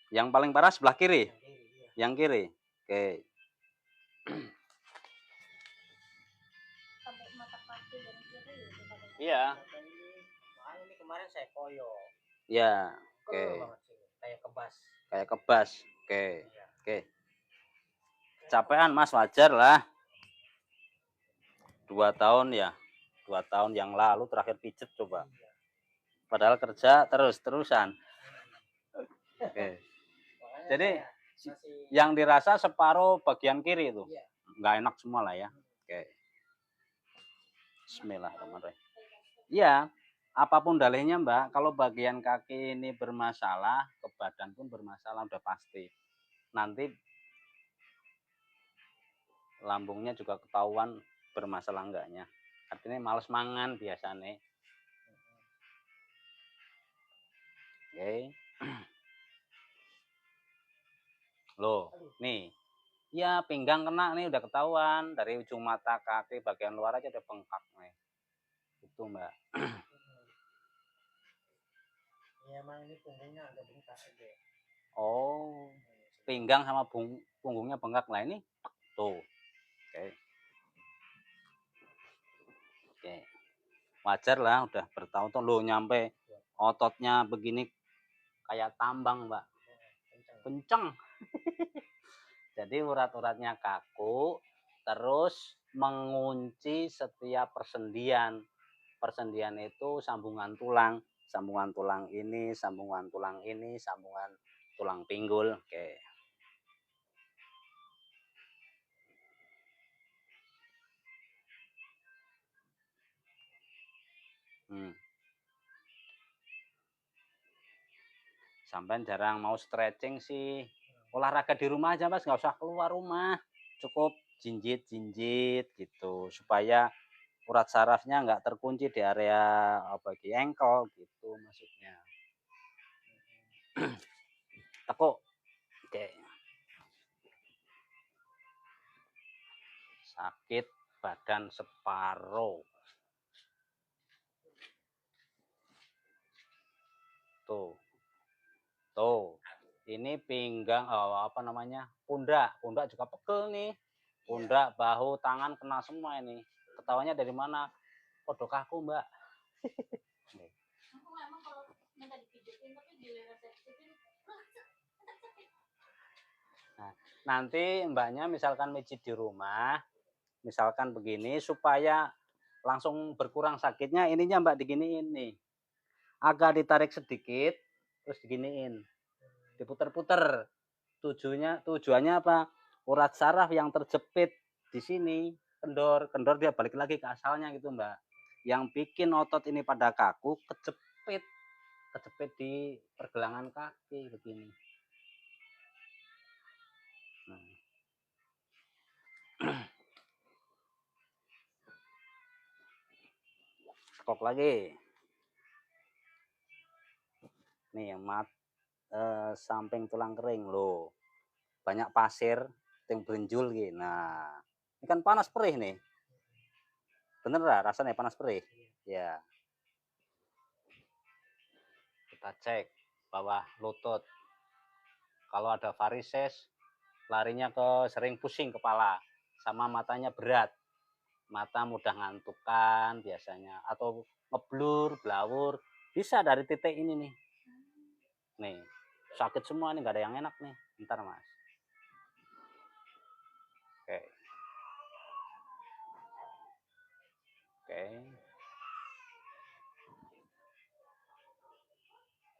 Yang paling parah sebelah kiri. Yang kiri, iya. Yang kiri. Oke. Sampai mata kaki dan kiri itu katanya. Iya. Sampai ini kemarin saya koyo. Ya. Oke. Oke. Banget sini, kayak kebas. Kayak kebas. Oke. Iya. Oke. Capean Mas, wajar lah. 2 tahun ya. 2 tahun yang lalu terakhir pijet coba. Iya. Padahal kerja terus-terusan. Oke. Makanya Jadi masih yang dirasa separuh bagian kiri itu. iya. Nggak enak semua lah ya. Oke. Bismillahirrahmanirrahim. Iya, apapun dalihnya Mbak, kalau bagian kaki ini bermasalah, ke badan pun bermasalah udah pasti. Nanti lambungnya juga ketahuan bermasalah enggaknya. Artinya males mangan biasanya. Oke. Loh, nih. Ya, pinggang kena nih udah ketahuan dari ujung mata kaki bagian luar aja udah bengkak nih. Itu Mbak. Ya emang ini punggungnya agak bengkak gede. Oh, pinggang sama punggungnya bengkak lah ini. Tuh. Oke. Oke. Wajar lah udah bertahun-tahun lo nyampe ototnya begini kayak tambang Mbak. Kenceng. Jadi urat-uratnya kaku, terus mengunci setiap persendian. Persendian itu sambungan tulang ini, sambungan tulang ini, sambungan tulang pinggul. Oke. Sampai jarang mau stretching sih. Olahraga di rumah aja Mas, nggak usah keluar rumah. Cukup jinjit-jinjit gitu supaya urat sarafnya nggak terkunci di area di ankle gitu maksudnya. Tekuk. Oke. Sakit badan separuh. Tuh. Tuh. Ini pinggang pundak juga pegel nih. Pundak, bahu, tangan kena semua ini. Ketawanya dari mana? Kodok aku, Mbak. Aku memang kalau minta dipijitin tapi giliran saya pijitin. Nah, nanti Mbaknya misalkan mijit di rumah, misalkan begini supaya langsung berkurang sakitnya, ininya Mbak diginiin nih. Agak ditarik sedikit, terus diginiin. Diputer-puter. Tujuannya apa? Urat saraf yang terjepit di sini, kendor dia balik lagi ke asalnya gitu Mbak. Yang bikin otot ini pada kaku, kejepit di pergelangan kaki begini. Skop lagi. Nih yang samping tulang kering loh. Banyak pasir yang berenjul gitu. Nah, ini kan panas perih nih. Bener lah rasanya panas perih. Ya. Kita cek bawah lutut. Kalau ada varises, larinya sering pusing kepala, sama matanya berat. Mata mudah ngantukan biasanya, atau ngeblur, blawur, bisa dari titik ini nih. Nih, sakit semua nih, nggak ada yang enak nih. Bentar Mas. Oke. Oke.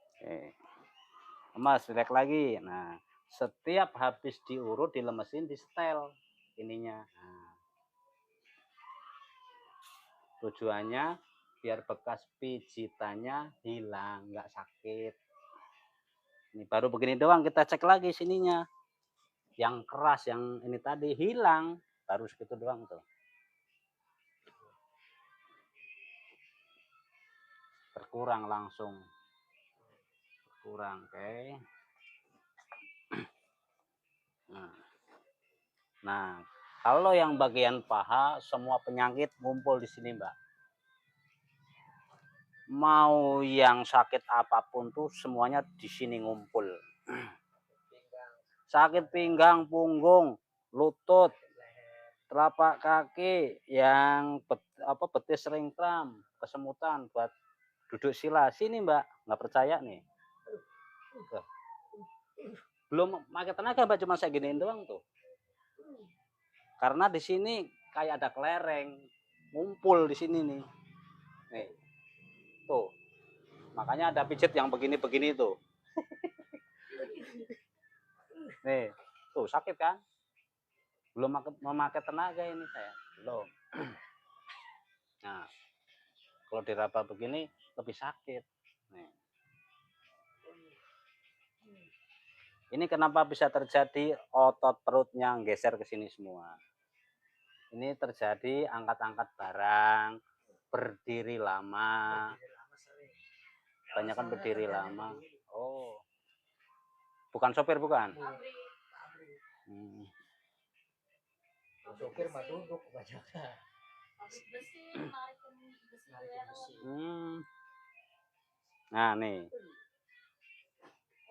Oke. Mas, relax lagi. Nah, setiap habis diurut, dilemesin, di setel ininya. Nah, tujuannya biar bekas pijitannya hilang, nggak sakit. Ini baru begini doang, kita cek lagi sininya. Yang keras, yang ini tadi hilang, baru segitu doang tuh. Berkurang langsung. Berkurang, oke. Nah, kalau yang bagian paha, semua penyakit ngumpul di sini, Mbak. Mau yang sakit apapun tuh semuanya di sini ngumpul. sakit pinggang, punggung, lutut, telapak kaki yang betis sering kram, kesemutan buat duduk sila. Sini Mbak, nggak percaya nih. Tuh. Belum pakai tenaga Mbak, cuma saya giniin doang tuh. Karena di sini kayak ada kelereng ngumpul di sini nih. Nih. Tuh. Makanya ada pijit yang begini-begini tuh. Nih, tuh sakit kan? Belum memakai tenaga ini saya. Belum. Nah, kalau diraba begini lebih sakit. Nih. Ini kenapa bisa terjadi otot perutnya geser ke sini semua. Ini terjadi angkat-angkat barang, berdiri lama. Banyak kan berdiri lama. Oh. Bukan sopir bukan? Pabrik. Sopir mah duduk kebanyakan. Pabrik besi, narikin besi gitu ya. Nah, nih.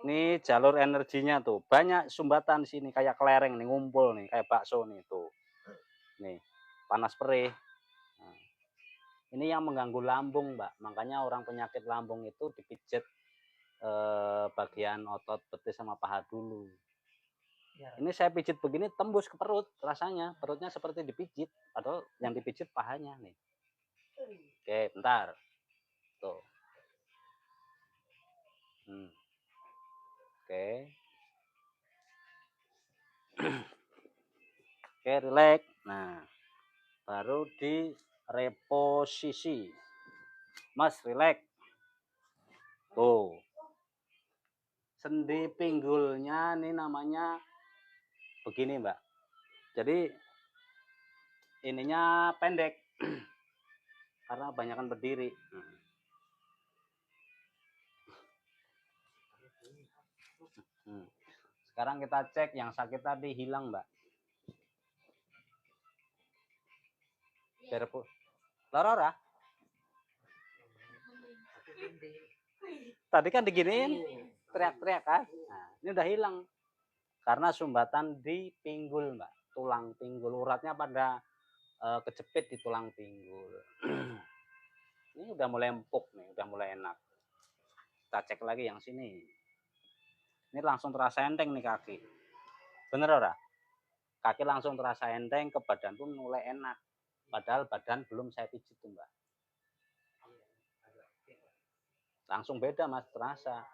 Ini jalur energinya tuh. Banyak sumbatan di sini kayak kelereng nih, ngumpul nih, kayak bakso nih tuh. Nih, panas perih. Nah, ini yang mengganggu lambung, Mbak. Makanya orang penyakit lambung itu dipijet bagian otot betis sama paha dulu. Ini saya pijit begini tembus ke perut rasanya. Perutnya seperti dipijit, padahal yang dipijit pahanya nih. Oke, bentar. Tuh. Oke. Oke, relax. Nah, baru di reposisi. Mas, relax. Tuh. Sendi pinggulnya ini namanya begini, Mbak. Jadi ininya pendek. Karena kebanyakan berdiri. Sekarang kita cek yang sakit tadi hilang, Mbak. Lorora? Tadi kan diginiin, teriak-teriak kan? Nah, ini udah hilang. Karena sumbatan di pinggul, Mbak. Tulang pinggul, uratnya pada kejepit di tulang pinggul. Ini udah mulai empuk nih, udah mulai enak. Kita cek lagi yang sini. Ini langsung terasa enteng nih kaki. Bener ora? Kaki langsung terasa enteng, ke badan pun mulai enak. Padahal badan belum saya pijit tuh, Mbak. Langsung beda, Mas, terasa.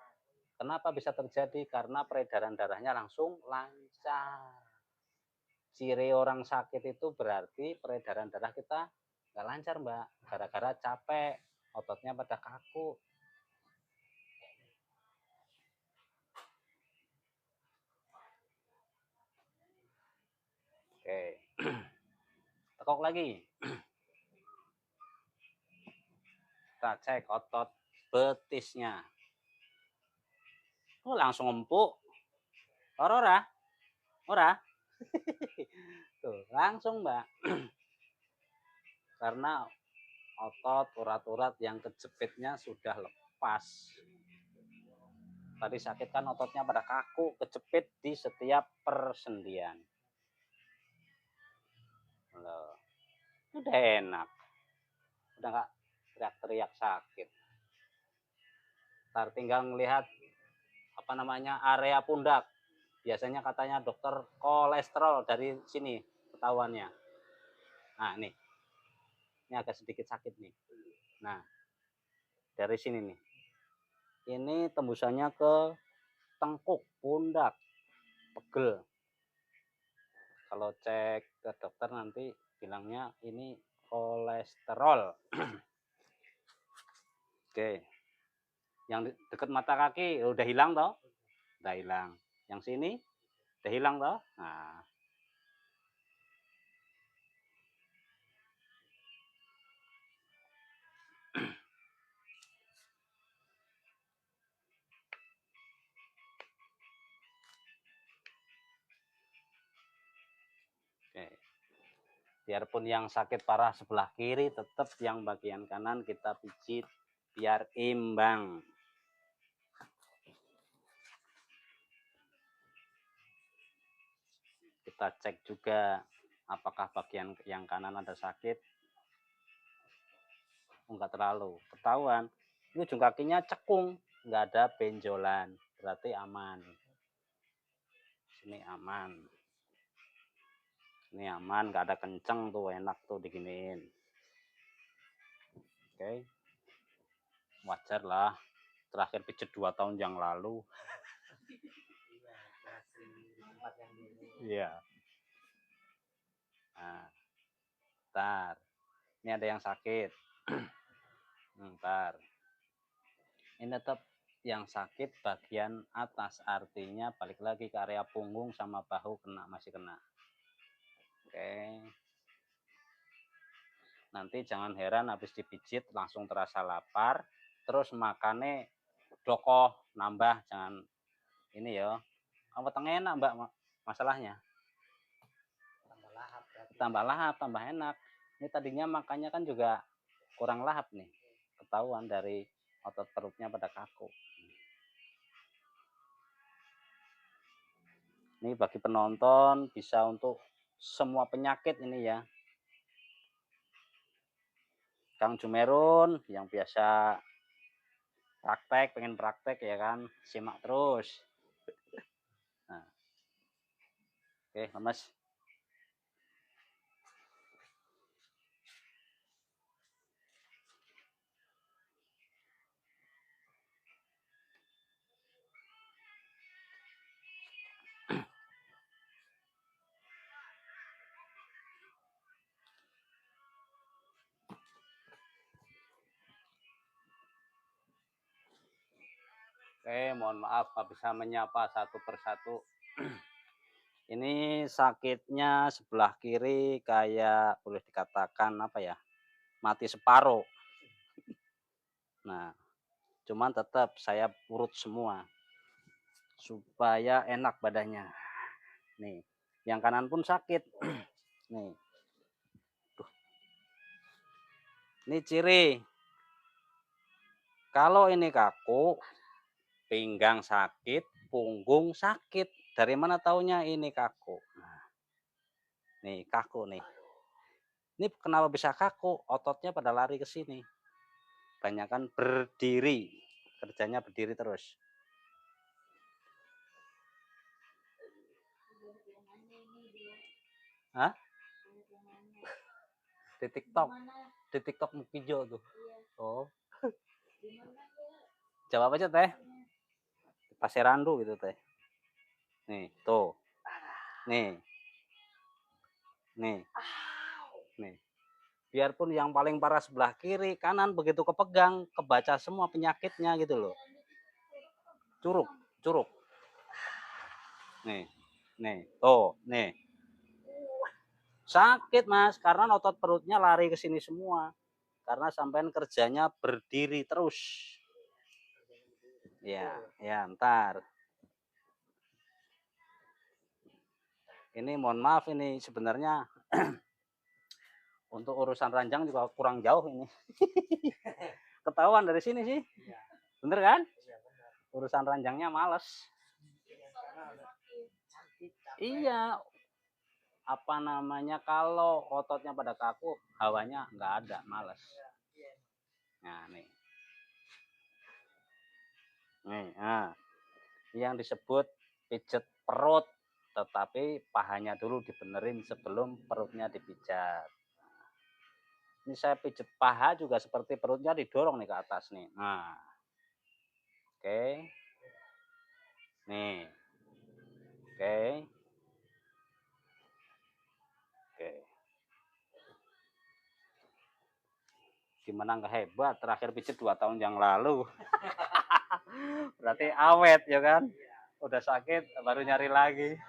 Kenapa bisa terjadi? Karena peredaran darahnya langsung lancar. Ciri orang sakit itu berarti peredaran darah kita nggak lancar, Mbak. Gara-gara capek, ototnya pada kaku. Oke. Tekok lagi. Kita cek otot betisnya. Oh, langsung empuk. Ora? Ora? Tuh, langsung, Mbak. Karena otot urat-urat yang kejepitnya sudah lepas. Tadi sakit kan ototnya pada kaku, kejepit di setiap persendian. Loh, udah enak. Udah nggak teriak-teriak sakit. Ntar tinggal melihat area pundak. Biasanya katanya dokter kolesterol dari sini ketahuannya. Nah, ini agak sedikit sakit nih. Nah, dari sini nih. Ini tembusannya ke tengkuk, pundak, pegel. Kalau cek ke dokter nanti bilangnya ini kolesterol. Oke. Yang dekat mata kaki udah hilang toh? Udah hilang. Yang sini udah hilang toh? Nah. Oke. Biarpun yang sakit parah sebelah kiri, tetap yang bagian kanan kita pijit biar imbang. Kita cek juga apakah bagian yang kanan ada sakit. Enggak terlalu ketahuan. Ini ujung kakinya cekung, nggak ada benjolan, berarti aman. Sini aman. Ini aman, nggak ada kenceng tuh, enak tuh diginiin. Oke. Wajar lah. Terakhir pijet 2 tahun yang lalu. Tempat yang dulu. Iya. Nah, ntar. Ini ada yang sakit. Ntar. Ini tetap yang sakit bagian atas, artinya balik lagi ke area punggung sama bahu kena, masih kena. Oke. Nanti jangan heran habis dipijit langsung terasa lapar, terus makannya dokoh nambah, jangan ini ya. Kamu tengah enak Mbak masalahnya. Tambah lahap berarti. Tambah lahap, tambah enak. Ini tadinya makannya kan juga kurang lahap nih. Ketahuan dari otot perutnya pada kaku. Ini bagi penonton bisa untuk semua penyakit ini ya. Kang Jumerun yang biasa praktek, pengen praktek ya kan, simak terus. Nah. Oke, lemes. Oke, mohon maaf nggak bisa menyapa satu persatu. Ini sakitnya sebelah kiri kayak boleh dikatakan apa ya, mati separuh. Nah, cuman tetap saya urut semua supaya enak badannya. Nih, yang kanan pun sakit. Nih, tuh. Ini ciri. Kalau ini kaku, pinggang sakit, punggung sakit. Dari mana taunya ini kaku? Nah, nih kaku nih. Ini kenapa bisa kaku? Ototnya pada lari ke sini. Banyakan berdiri. Kerjanya berdiri terus. Hah? Di TikTok. Di TikTok Mukijo tuh. Oh. Jawab aja teh. Paserandu gitu teh. Nih, tuh. Nih. Nih. Nih. Biarpun yang paling parah sebelah kiri, kanan begitu kepegang, kebaca semua penyakitnya gitu loh. Curug, curug. Nih. Nih, tuh, nih. Sakit, Mas, karena otot perutnya lari ke sini semua. Karena sampean kerjanya berdiri terus. Ya, ya, ntar. Ini mohon maaf ini sebenarnya untuk urusan ranjang juga kurang jauh ini. Ketahuan dari sini sih. Bener kan? Urusan ranjangnya males. Iya. Apa namanya, kalau ototnya pada kaku, hawanya nggak ada, males. Nah, nih. Nih, nah. Yang disebut pijet perut, tetapi pahanya dulu dibenerin sebelum perutnya dipijat. Ini saya pijet paha juga seperti perutnya didorong nih ke atas nih. Nah, oke. Nih, oke. Oke. Gimana nggak hebat? Terakhir pijet 2 tahun yang lalu. Berarti awet ya kan? Udah sakit baru nyari lagi.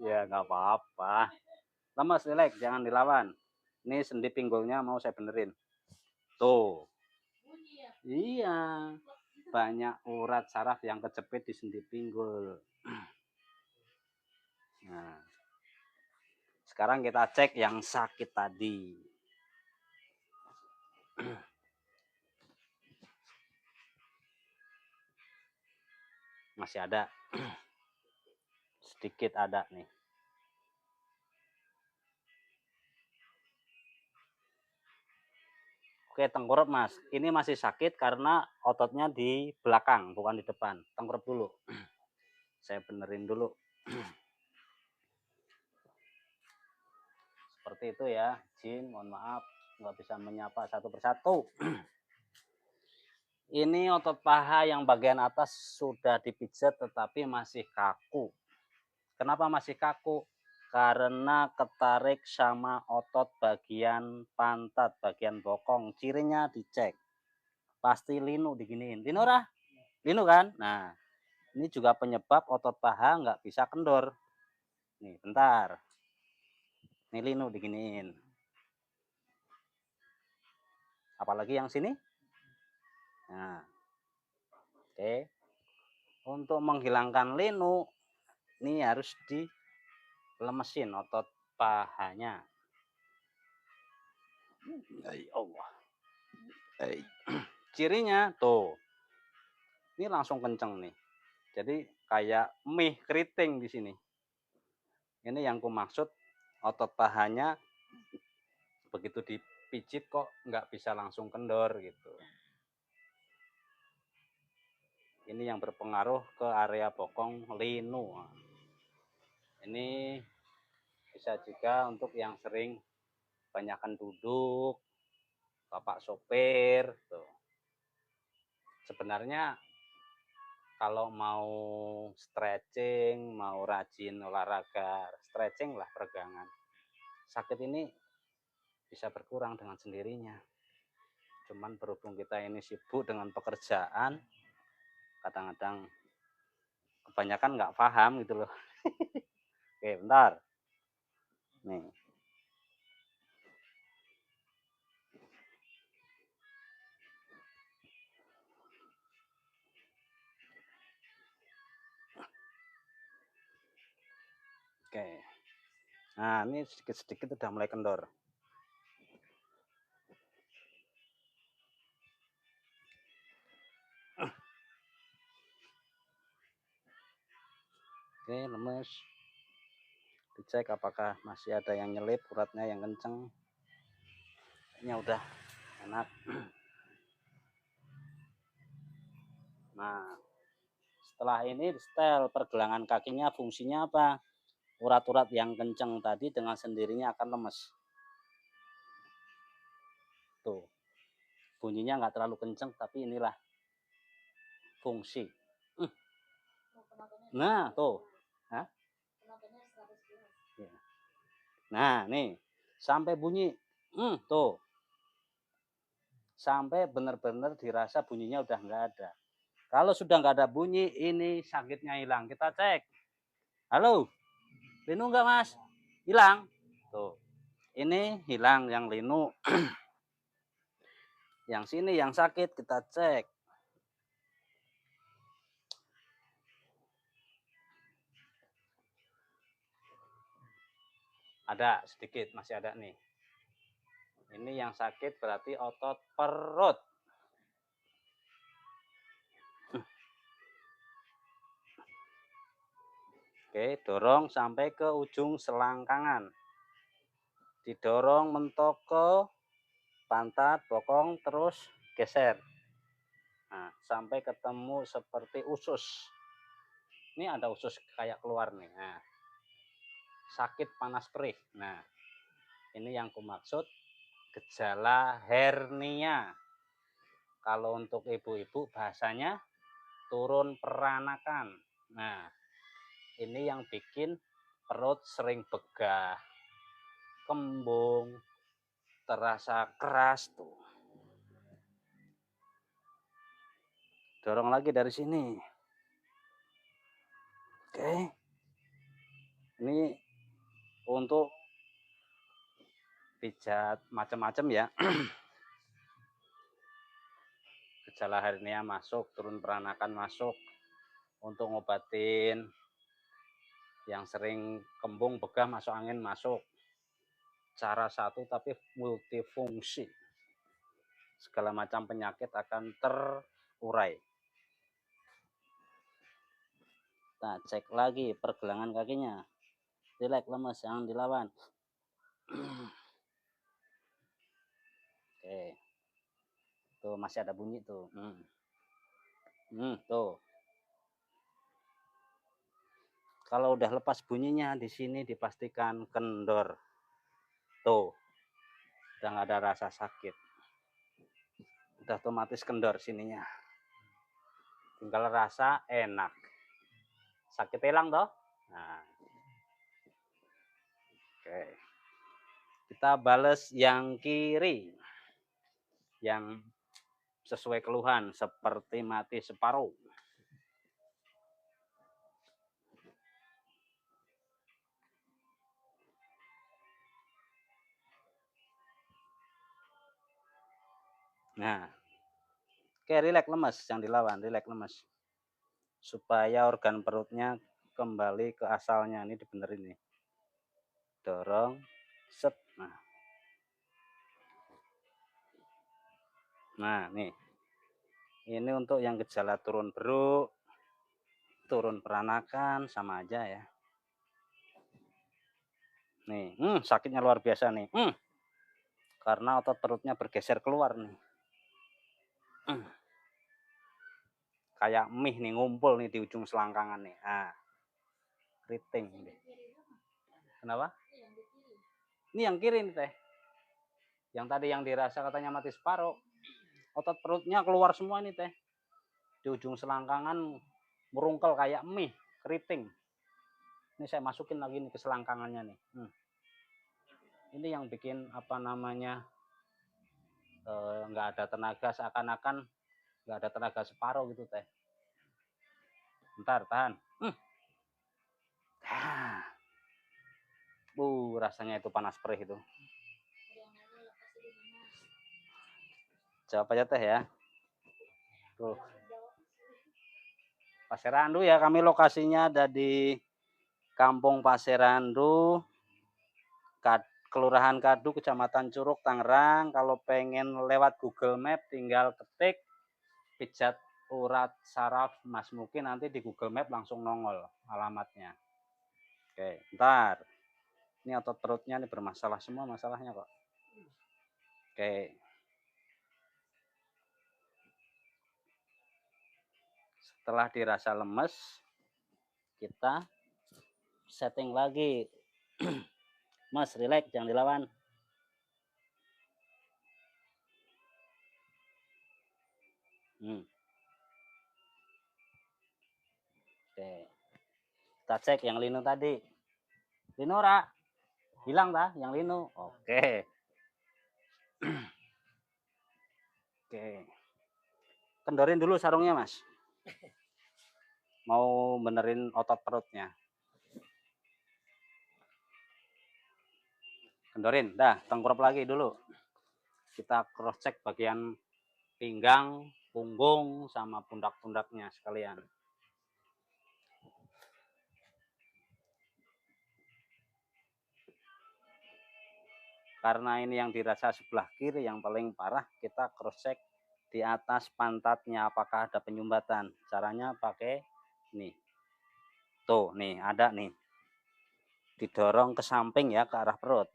Ya nggak apa-apa. Lemas, relax, jangan dilawan. Ini sendi pinggulnya mau saya benerin. Tuh. Iya. Banyak urat saraf yang kejepit di sendi pinggul. Nah. Sekarang kita cek yang sakit tadi. Masih ada. sedikit ada nih. Oke, tengkurap Mas. Ini masih sakit karena ototnya di belakang, bukan di depan. Tengkurap dulu. Saya benerin dulu. Seperti itu ya. Jin, mohon maaf nggak bisa menyapa satu persatu. Ini otot paha yang bagian atas sudah dipijat tetapi masih kaku. Kenapa masih kaku? Karena ketarik sama otot bagian pantat, bagian bokong. Cirinya dicek. Pasti linu diginiin. Linu Rah? Linu kan? Nah, ini juga penyebab otot paha nggak bisa kendor. Nih, bentar. Ini linu diginiin. Apalagi yang sini? Nah, oke. Untuk menghilangkan linu, ini harus dilemesin otot pahanya. Allah. Cirinya tuh, ini langsung kenceng nih. Jadi kayak mie keriting di sini. Ini yang ku maksud, otot pahanya begitu dipijit kok nggak bisa langsung kendor gitu. Ini yang berpengaruh ke area bokong linu. Ini bisa juga untuk yang sering banyakkan duduk, bapak sopir tuh. Sebenarnya kalau mau stretching, mau rajin olahraga, stretching lah peregangan. Sakit ini bisa berkurang dengan sendirinya. Cuman berhubung kita ini sibuk dengan pekerjaan, kadang-kadang kebanyakan nggak paham gitu loh. Oke, bentar. Nih. Oke. Nah, ini sedikit-sedikit udah mulai kendor. Oke, lemes. Dicek apakah masih ada yang nyelip, uratnya yang kenceng. Ini udah enak. Nah, setelah ini setel pergelangan kakinya, fungsinya apa? Urat-urat yang kenceng tadi dengan sendirinya akan lemes. Tuh, bunyinya nggak terlalu kenceng, tapi inilah fungsi. Nah, tuh. Hah? Nah, nih. Sampai bunyi. Tuh. Sampai benar-benar dirasa bunyinya udah nggak ada. Kalau sudah nggak ada bunyi, ini sakitnya hilang. Kita cek. Halo, linu nggak Mas? Hilang. Tuh, ini hilang yang linu. Yang sini yang sakit kita cek. Ada sedikit, masih ada nih. Ini yang sakit berarti otot perut. Oke, dorong sampai ke ujung selangkangan. Didorong mentok ke pantat, bokong, terus geser. Nah, sampai ketemu seperti usus. Ini ada usus kayak keluar nih. Nah, sakit panas perih. Nah, ini yang kumaksud gejala hernia. Kalau untuk ibu-ibu bahasanya turun peranakan. Nah, ini yang bikin perut sering begah, kembung, terasa keras tuh. Dorong lagi dari sini. Oke. Ini untuk pijat macam-macam ya. Gejala hernia masuk, turun peranakan masuk. Untuk ngobatin yang sering kembung, begah, masuk angin masuk. Cara satu tapi multifungsi. Segala macam penyakit akan terurai. Kita cek lagi pergelangan kakinya. Rileks, lemes, jangan dilawan. Oke. Tuh masih ada bunyi tuh. Tuh. Kalau udah lepas bunyinya di sini dipastikan kendor. Tuh. Udah nggak ada rasa sakit. Udah otomatis kendor sininya. Tinggal rasa enak. Sakit hilang toh? Nah. Oke. Kita bales yang kiri. Yang sesuai keluhan seperti mati separuh. Nah. Oke, rileks, lemes, jangan dilawan, rileks, lemes. Supaya organ perutnya kembali ke asalnya. Ini dibenerin nih. Dorong, set. Nah, nih. Ini untuk yang gejala turun beruk, turun peranakan, sama aja ya. Nih, sakitnya luar biasa nih. Karena otot perutnya bergeser keluar nih. Kayak mie nih ngumpul nih di ujung selangkangan nih. Nah, keriting nih. Kenapa? Ini yang kiri nih teh. Yang tadi yang dirasa katanya mati separuh. Otot perutnya keluar semua nih teh. Di ujung selangkangan merungkel kayak mie, keriting. Ini saya masukin lagi nih ke selangkangannya nih. Ini yang bikin apa namanya nggak ada tenaga, seakan-akan nggak ada tenaga separuh gitu teh. Bentar, tahan. Rasanya itu panas perih itu. Jawab aja teh ya. Tuh. Pasir Randu ya, kami lokasinya ada di Kampung Pasir Randu, Kelurahan Kadu, Kecamatan Curug, Tangerang. Kalau pengen lewat Google Map tinggal ketik pijat urat saraf Mas Muki, nanti di Google Map langsung nongol alamatnya. Oke, ntar. Ini otot perutnya nih bermasalah semua masalahnya kok. Oke. Setelah dirasa lemes, kita setting lagi. Mas, relax, jangan dilawan. Oke. Kita cek yang linu tadi. Linu ora? Hilang dah yang linu. Oke. Oke. Kendorin dulu sarungnya, Mas. Mau benerin otot perutnya. Kendorin, dah, tengkurap lagi dulu. Kita cross check bagian pinggang, punggung, sama pundak-pundaknya sekalian. Karena ini yang dirasa sebelah kiri yang paling parah, kita cross check di atas pantatnya apakah ada penyumbatan. Caranya pakai nih. Tuh, nih ada nih. Didorong ke samping ya, ke arah perut.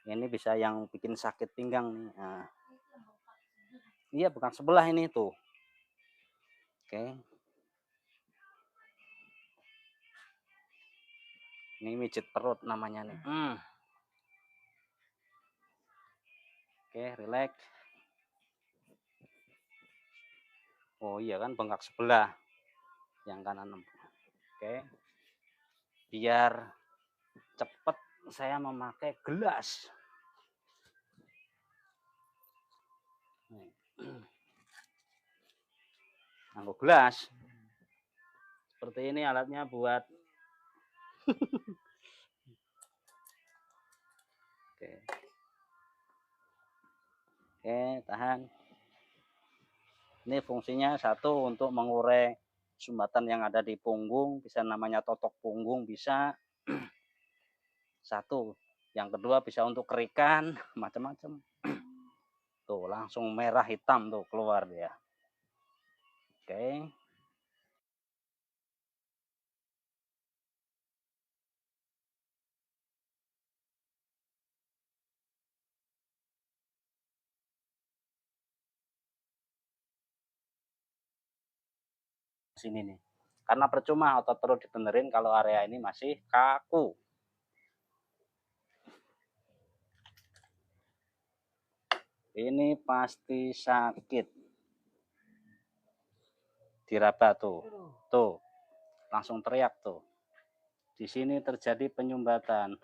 Ini bisa yang bikin sakit pinggang nih. Nah. Iya, bukan sebelah ini tuh. Oke. Ini mijit perut namanya nih. Oke, relax. Oh iya kan, bengkak sebelah. Yang kanan. Oke. Biar cepet saya memakai gelas. Anggo gelas. Seperti ini alatnya buat. Oke. Oke, tahan. Ini fungsinya satu untuk mengurai sumbatan yang ada di punggung, bisa namanya totok punggung bisa. Satu. Yang kedua bisa untuk kerikan, macam-macam. Tuh, langsung merah hitam tuh keluar dia. Oke. sini nih. Karena percuma otot perut dibenerin kalau area ini masih kaku. Ini pasti sakit. Diraba tuh. Tuh. Langsung teriak tuh. Di sini terjadi penyumbatan.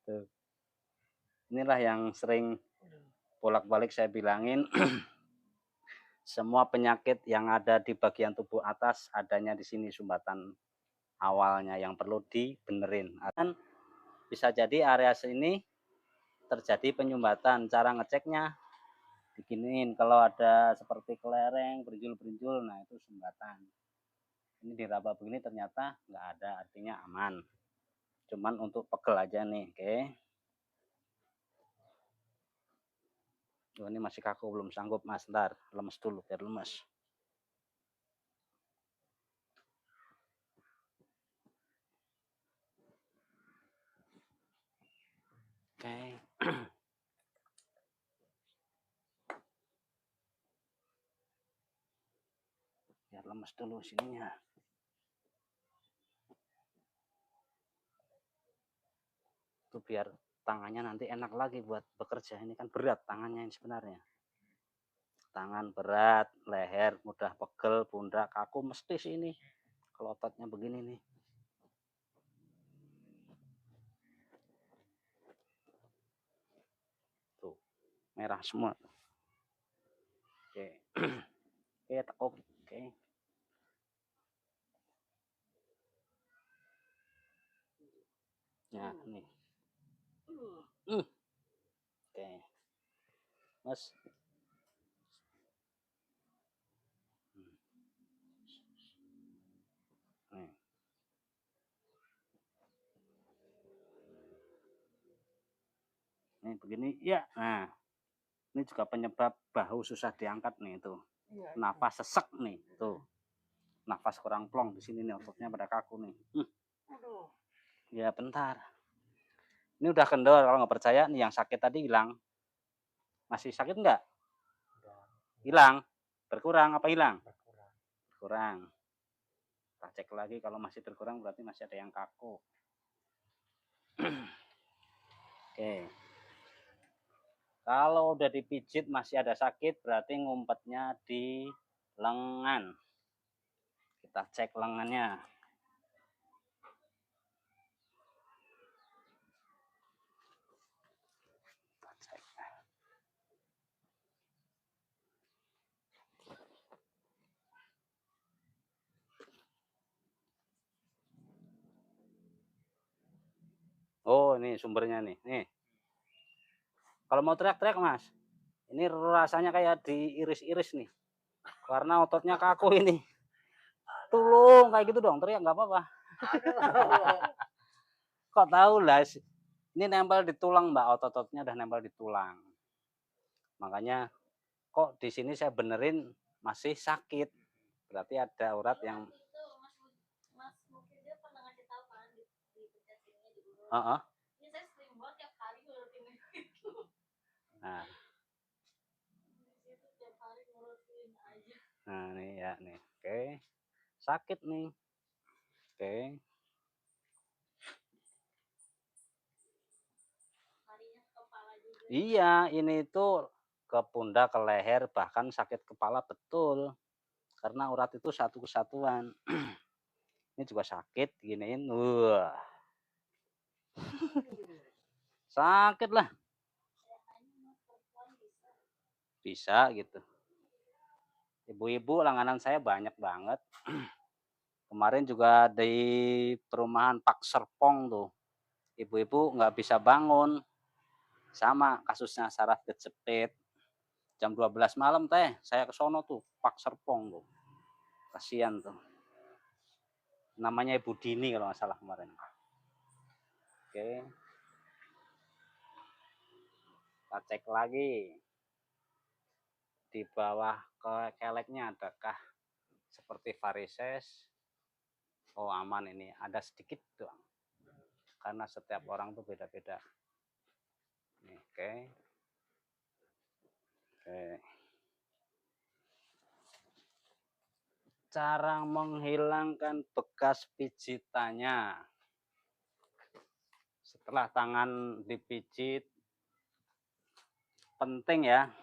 Tuh. Inilah yang sering bolak-balik saya bilangin. Semua penyakit yang ada di bagian tubuh atas adanya di sini sumbatan awalnya yang perlu dibenerin. Dan bisa jadi area sini terjadi penyumbatan. Cara ngeceknya bikinin kalau ada seperti kelereng, berinjul-berinjul, nah itu sumbatan. Ini diraba begini ternyata nggak ada, artinya aman. Cuman untuk pegel aja nih, oke. Oh, ini masih kaku, belum sanggup mas, ntar lemes dulu biar lemes. Oke. Biar lemes dulu sininya. Itu biar tangannya nanti enak lagi buat bekerja. Ini kan berat tangannya ini sebenarnya. Tangan berat, leher mudah pegel, pundak kaku mesti sini. Kalau ototnya begini nih. Tuh, merah semua. Oke. Oke, tekuk. Oke. Nah, nih. Oke. Mas. Nih. Nih begini, ya. Nah, ini juga penyebab bahu susah diangkat nih itu. Nafas sesek nih, tuh. Nafas kurang plong di sini nih, ototnya pada kaku nih. Ya bentar. Ini udah kendor, kalau nggak percaya nih yang sakit tadi hilang. Masih sakit nggak? Hilang? Berkurang apa hilang? Berkurang. Kita cek lagi, kalau masih berkurang berarti masih ada yang kaku. Oke. Kalau udah dipijit masih ada sakit berarti ngumpetnya di lengan. Kita cek lengannya. Kita cek. Oh, ini sumbernya nih. Nih. Kalau mau teriak-teriak, Mas. Ini rasanya kayak diiris-iris nih. Karena ototnya kaku ini. Tolong kayak gitu dong, teriak nggak apa-apa. Kok tahu lah. Ini nempel di tulang, Mbak. Otot-ototnya udah nempel di tulang. Makanya kok di sini saya benerin masih sakit. Berarti ada urat yang Mas mungkin dia pernah ngasih tahu kan di pencet sini di urut. Heeh. Ini saya sering banget tiap hari ngurutin itu. Nah, Di situ tiap hari ngurutin aja. nah nih ya nih. Oke. Sakit nih. Oke. Harinya ke kepala juga. Iya, ini tuh ke pundak, ke leher, bahkan sakit kepala betul. Karena urat itu satu kesatuan. Ini juga sakit, giniin. Wah. Sakit lah. Bisa gitu. Ibu-ibu langganan saya banyak banget. Kemarin juga di perumahan Pak Serpong tuh. Ibu-ibu nggak bisa bangun. Sama kasusnya saraf kejepit. Jam 12 malam teh, saya ke sono tuh, Pak Serpong tuh. Kasihan tuh. Namanya Ibu Dini kalau nggak salah kemarin. Oke. Kita cek lagi. Di bawah keleknya adakah seperti varises? Oh aman ini, ada sedikit doang. Karena setiap orang tuh beda-beda. Oke. Oke. cara menghilangkan bekas pijitannya. Setelah tangan dipijit, penting ya,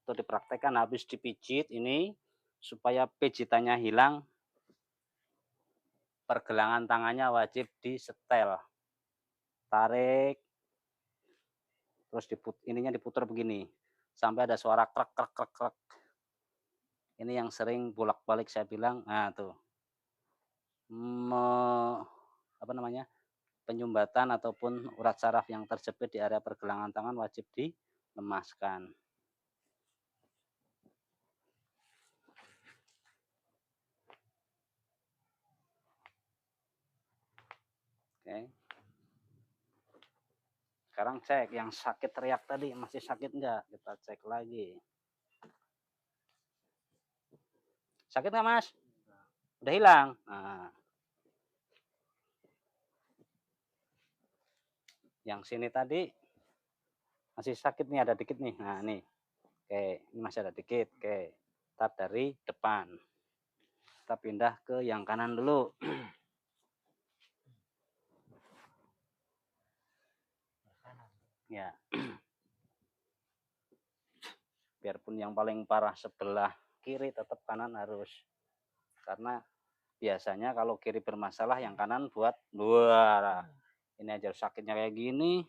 itu dipraktekkan habis dipijit ini, supaya pijitannya hilang, pergelangan tangannya wajib disetel. Tarik, terus ininya diputar begini, sampai ada suara krek krek krek krek. Ini yang sering bolak-balik saya bilang, nah tuh. Apa namanya? Penyumbatan ataupun urat saraf yang terjepit di area pergelangan tangan wajib dilemaskan. Oke. Sekarang cek yang sakit teriak tadi masih sakit enggak? Kita cek lagi. Sakit nggak Mas? Udah hilang. Nah. Yang sini tadi masih sakit nih, ada dikit nih. Nah nih. Oke, ini masih ada dikit. Oke. Start dari depan. Kita pindah ke yang kanan dulu. Ya. Biarpun yang paling parah sebelah kiri, tetap kanan harus. Karena biasanya kalau kiri bermasalah, yang kanan buat wah, ini aja sakitnya kayak gini.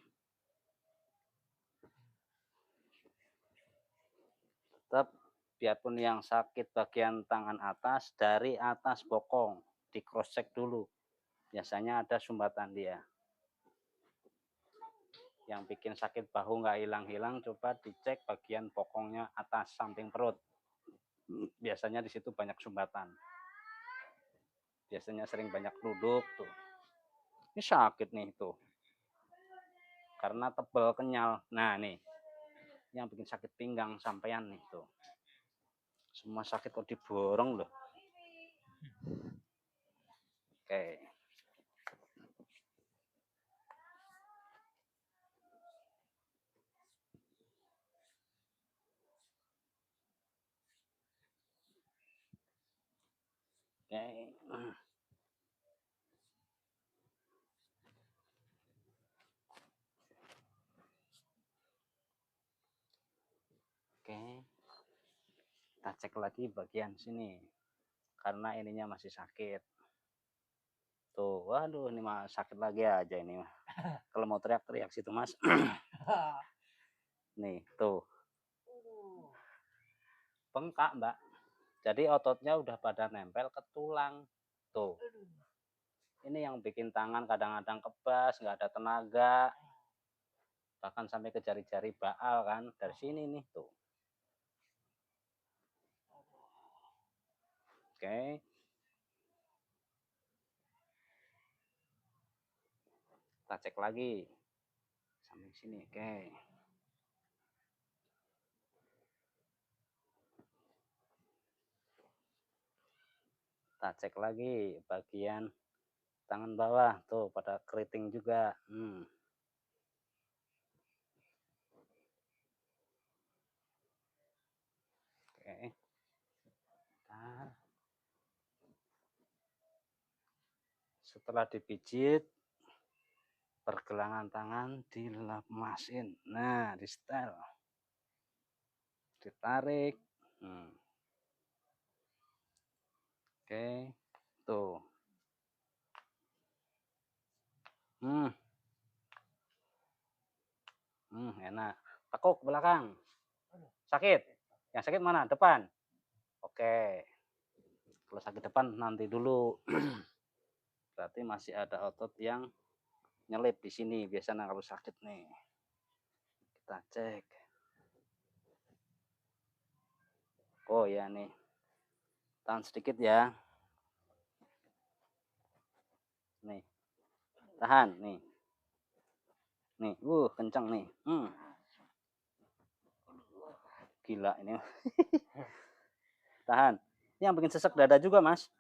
Tetap biarpun yang sakit bagian tangan atas, dari atas bokong di cross check dulu. Biasanya ada sumbatan dia. Yang bikin sakit bahu nggak hilang-hilang, coba dicek bagian bokongnya atas samping perut. Biasanya di situ banyak sumbatan. Biasanya sering banyak duduk tuh. Ini sakit nih tuh. Karena tebal kenyal. Nah nih, yang bikin sakit pinggang sampean nih tuh. Semua sakit kok diborong loh. Oke. Oke. Oke. Kita cek lagi bagian sini. Karena ininya masih sakit. Tuh, waduh ini mah sakit lagi aja ini mah. Kalau mau teriak-teriak situ Mas. Nih, tuh. Bengkak, Mbak. Jadi ototnya udah pada nempel ke tulang. Tuh. Ini yang bikin tangan kadang-kadang kebas, nggak ada tenaga. Bahkan sampai ke jari-jari baal kan. Dari sini nih, tuh. Oke. Kita cek lagi. Sampai sini, oke. Kita cek lagi bagian tangan bawah. Tuh, pada keriting juga. Oke. Setelah dipijit, pergelangan tangan dilemasin. Nah, di setel. Ditarik. Oke. Tuh. Enak. Tekuk belakang. Sakit. Yang sakit mana? Depan. Oke. Kalau sakit depan nanti dulu. Berarti masih ada otot yang nyelip di sini. Biasanya kalau sakit nih. Kita cek. Oh ya nih. Tahan sedikit ya. Nih. Tahan nih. Nih, kencang nih. Gila ini. Tahan. Ini yang bikin sesek dada juga, Mas.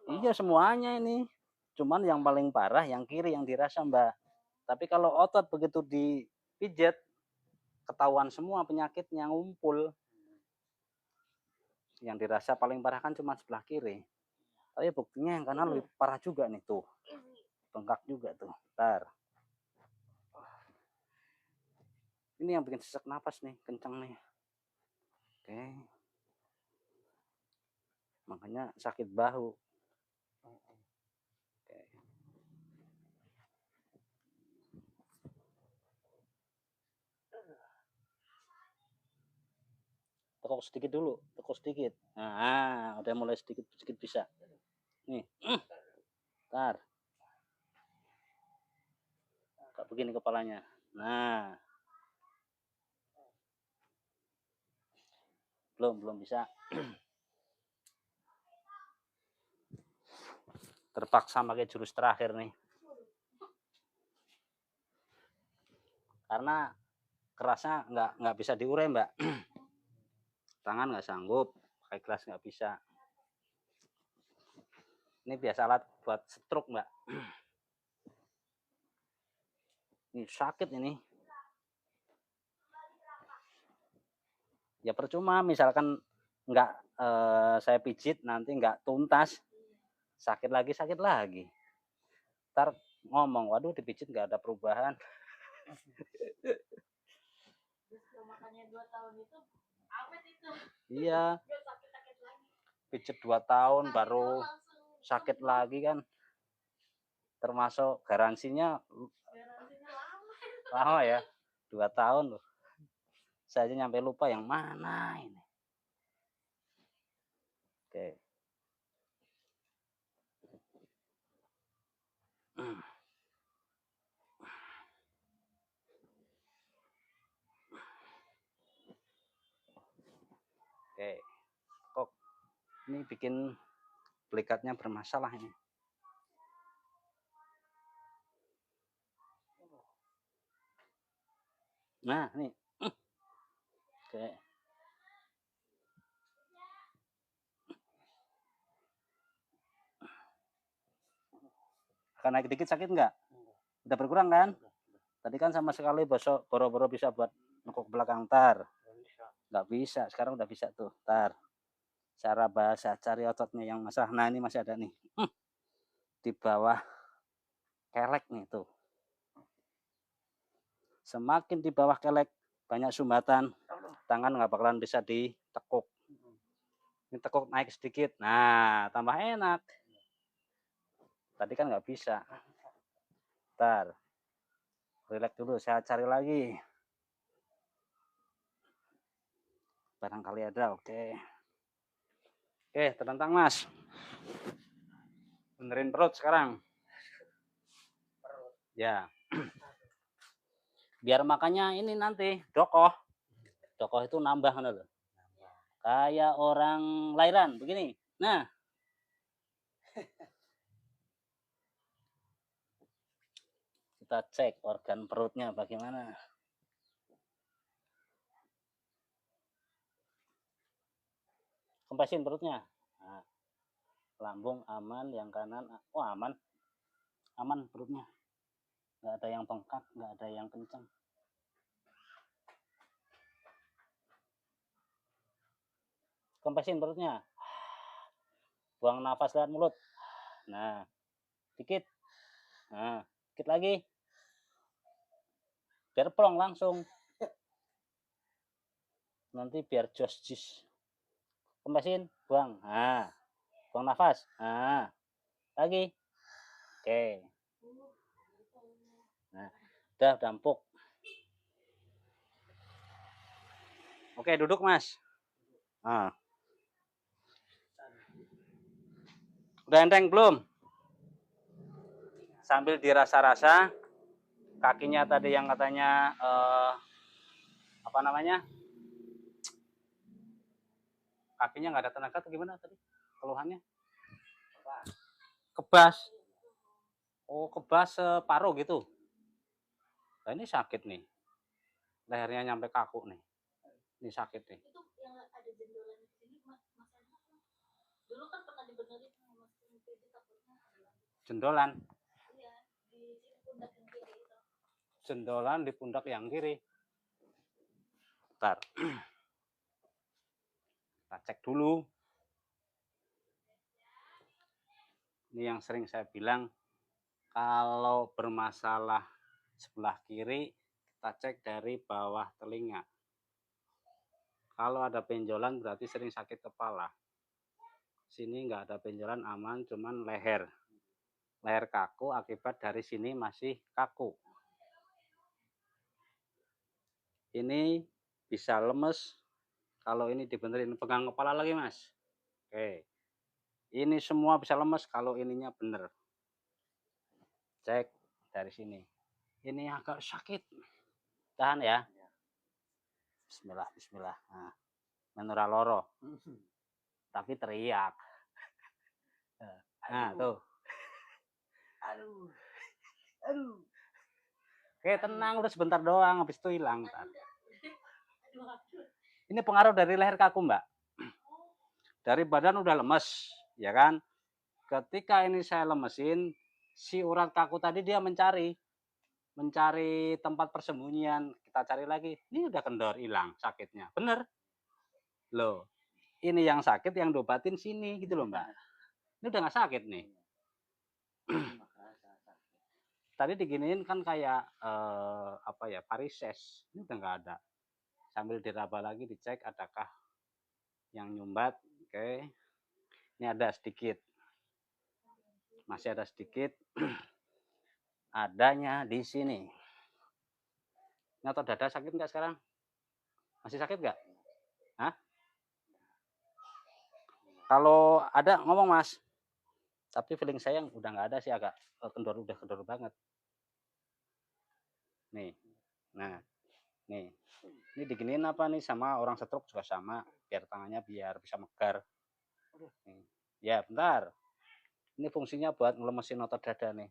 Iya, semuanya ini. Cuman yang paling parah yang kiri yang dirasa, Mbak. Tapi kalau otot begitu dipijat, ketahuan semua penyakitnya ngumpul. Yang dirasa paling parah kan cuma sebelah kiri. Tapi buktinya yang kanan lebih parah juga nih tuh. Bengkak juga tuh. Ntar. Ini yang bikin sesak napas nih, kencang nih. Oke. Makanya sakit bahu. Oke. Tekuk sedikit dulu, tekuk sedikit. Nah, udah mulai sedikit bisa. Nih. Ntar. Kayak begini kepalanya. Nah. Belum bisa. Terpaksa pakai jurus terakhir nih. Karena kerasnya nggak bisa diurai, Mbak. Tangan nggak sanggup, pakai gelas nggak bisa. Ini biasa alat buat stroke, Mbak. Ini sakit ini. Ya percuma, misalkan nggak saya pijit nanti nggak tuntas, sakit lagi. Ntar ngomong, waduh dipijit nggak ada perubahan. Justru makanya 2 tahun itu awet itu. Iya, Dia sakit-sakit lagi. pijit 2 tahun Sekali baru doang langsung sakit sembuh. lagi kan. Termasuk garansinya Garansinya lama. lama ya, 2 tahun loh. Saya aja nyampe lupa yang mana ini. Oke. Oke. Kok ini bikin pelikatnya bermasalah ini. Nah, nih. Oke. Akan naik dikit sakit nggak? Udah berkurang kan? Tadi kan sama sekali boro-boro bisa buat nekuk belakang tar. Nggak bisa, sekarang udah bisa tuh. Tar. Cara bahasa cari ototnya yang masalah. Nah, ini masih ada nih. Di bawah kelek nih tuh. Semakin di bawah kelek banyak sumbatan, tangan nggak bakalan bisa ditekuk. Ini tekuk naik sedikit. Nah, tambah enak. Tadi kan nggak bisa. Ntar. Relax dulu, saya cari lagi. Barangkali ada, oke. Oke, tertentang Mas. Benerin perut sekarang. Ya. Biar makannya ini nanti dokoh. Dokoh itu nambah kan loh. Kayak orang lahiran begini. Nah. Kita cek organ perutnya bagaimana. Kempasin perutnya. Nah, lambung aman, yang kanan aman. Aman perutnya. Nggak ada yang bengkak, nggak ada yang kencang. Kempasin perutnya. Buang nafas lewat mulut. Nah, dikit. Nah, dikit lagi. Biar plong langsung. Nanti biar jos. Kempasin, buang. Nah, buang nafas. Nah, lagi. Oke. Nah, udah empuk. Oke, duduk Mas. Nah. Udah enteng belum? Sambil dirasa-rasa, kakinya tadi yang katanya apa namanya? Kakinya nggak ada tenaga atau gimana tadi? Keluhannya? Kebas. Oh, kebas separuh gitu. Nah, ini sakit nih. Lehernya nyampe kaku nih. Ini sakit nih. Itu yang ada jendolan di sini Mas Enak. Dulu kan pernah dibenerin sama Mas Enak, takutnya ada lagi. Jendolan. Iya, di sini pundak yang kiri itu. Jendolan di pundak yang kiri. Bentar. Kita cek dulu. Ini yang sering saya bilang, kalau bermasalah sebelah kiri, kita cek dari bawah telinga. Kalau ada benjolan berarti sering sakit kepala. Sini nggak ada benjolan, aman, cuman leher. Leher kaku akibat dari sini masih kaku. Ini bisa lemes. Kalau ini dibenerin, pegang kepala lagi mas. Oke. Ini semua bisa lemes kalau ininya bener. Cek dari sini. Ini agak sakit. Tahan ya. Bismillah, bismillah. Nah, menura loro. Tapi teriak. Nah, tuh. Aduh. Aduh. Oke, tenang, udah sebentar doang, habis itu hilang. Aduh, aduh. Ini pengaruh dari leher kaku, Mbak. Dari badan udah lemes, ya kan? Ketika ini saya lemesin, si urat kaku tadi dia mencari tempat persembunyian. Kita cari lagi. Ini udah kendor, hilang sakitnya. Bener. Loh, ini yang sakit yang diobatin sini gitu loh, Mbak. Ini udah nggak sakit nih. Tadi diginiin kan kayak apa ya, varises. Ini udah nggak ada. Sambil diraba lagi, dicek adakah yang nyumbat. Oke. Ini ada sedikit. Masih ada sedikit. Adanya di sini. Ini otot dada sakit nggak sekarang? Masih sakit nggak? Hah? Kalau ada ngomong mas. Tapi feeling saya udah nggak ada sih, agak kendor, udah kendor banget. Nih. Nah, nih. Ini diginiin apa nih, sama orang stroke juga sama, biar tangannya biar bisa megar. Nih. Ya, bentar. Ini fungsinya buat ngelemesin otot dada nih.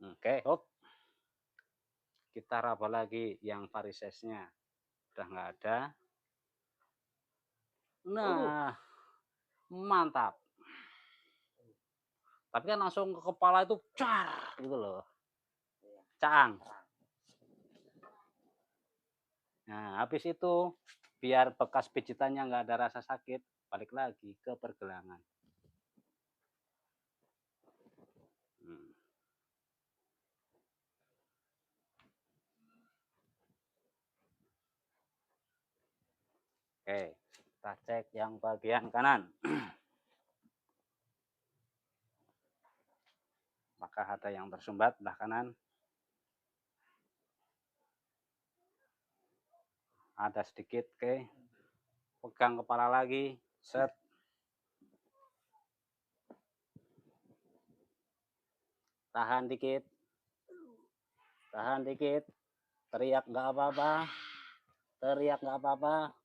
Oke, hop. Kita raba lagi yang varisesnya. Udah nggak ada. Nah, mantap. Tapi kan langsung ke kepala itu car gitu loh. Caang. Nah, habis itu biar bekas pijitannya nggak ada rasa sakit, balik lagi ke pergelangan. Oke, kita cek yang bagian kanan. Apakah ada yang tersumbat belah kanan? Ada sedikit, oke. Pegang kepala lagi, set. Tahan dikit. Tahan dikit. Teriak nggak apa-apa. Teriak nggak apa-apa.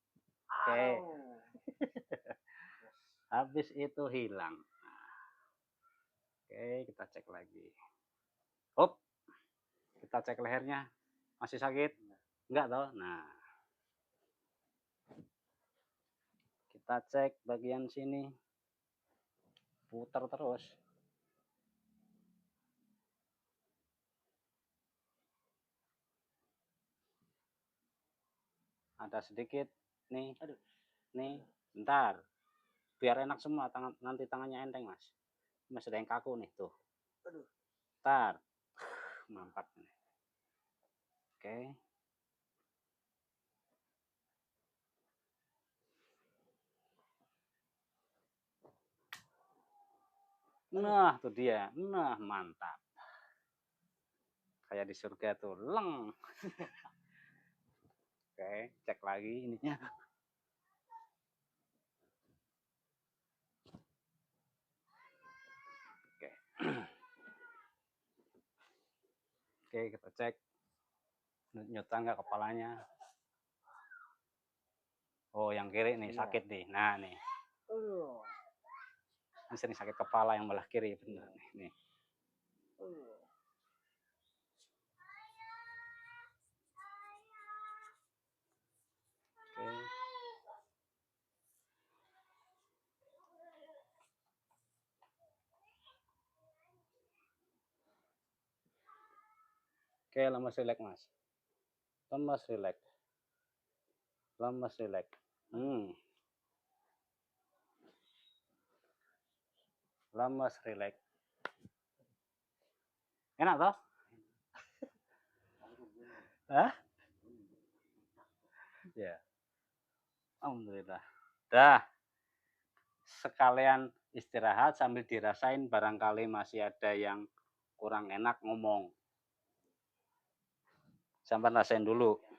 Oke. Habis itu hilang. Oke, kita cek lagi. Hop. Kita cek lehernya. Masih sakit? Enggak toh? Nah. Kita cek bagian sini. Putar terus. Ada sedikit nih. Aduh. Nih, bentar. Biar enak semua, nanti tangannya enteng, Mas. Masih ada yang kaku nih, tuh. Aduh. Bentar. Mantap nih. Oke. Nah, tuh dia. Nah, mantap. Kayak di surga tuh, leng. Oke, cek lagi ininya. Oke. Oke, kita cek. Nyutan nggak kepalanya? Oh, yang kiri nih sakit nih. Nah, nih. Ini sering sakit kepala yang belah kiri, bener nih. Nih. Oke. Oke, lemas rileks, Mas. Lemas rileks. Lemas rileks. lemes, rileks. Enak toh? Hah? Ya. Alhamdulillah. Dah. Sekalian istirahat sambil dirasain, barangkali masih ada yang kurang enak ngomong. Sampai rasain dulu.